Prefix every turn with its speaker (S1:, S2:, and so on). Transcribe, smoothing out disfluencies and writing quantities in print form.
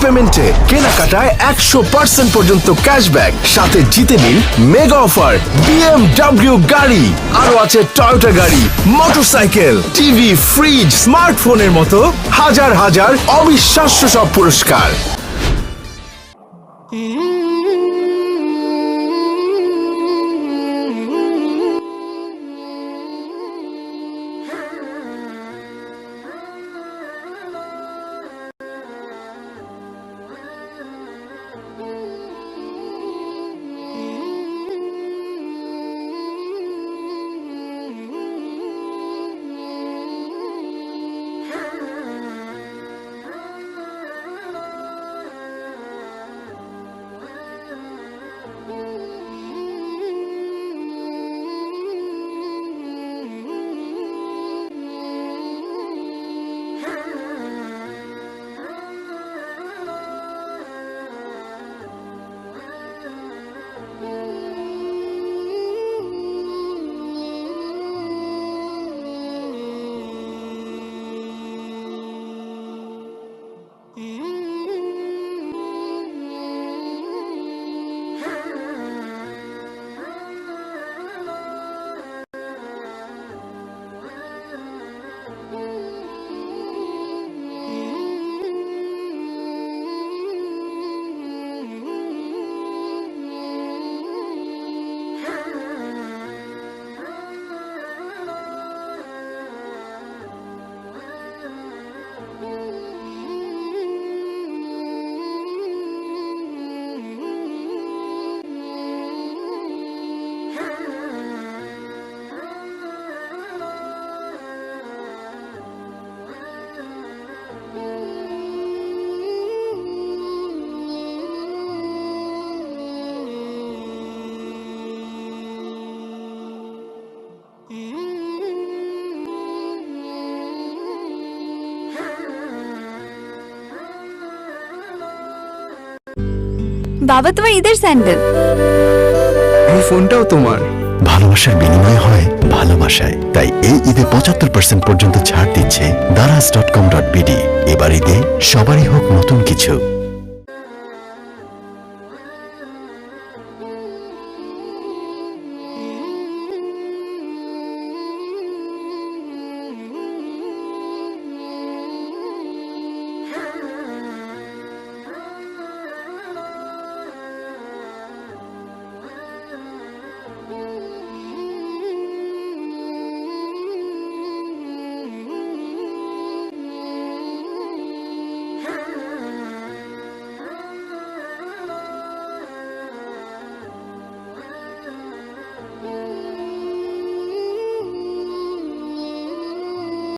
S1: পেমেন্টে কেনাকাটায় 100% পর্যন্ত ক্যাশব্যাক, সাথে জিতে নিন মেগা অফার BMW গাড়ি, আরো আছে টয়োটা গাড়ি, মোটরসাইকেল, টিভি, ফ্রিজ, স্মার্টফোনের মতো হাজার হাজার অবিশ্বাস্য সব পুরস্কার।
S2: বাবা, তোমার ঈদের স্যান্ডেল।
S3: এই ফোনটাও তোমার।
S4: ভালোবাসার বিনিময় হয় ভালোবাসায়, তাই এই ঈদে 75% পর্যন্ত ছাড় দিচ্ছে daraz.com.bd। এবার ঈদে সবারই হোক নতুন কিছু।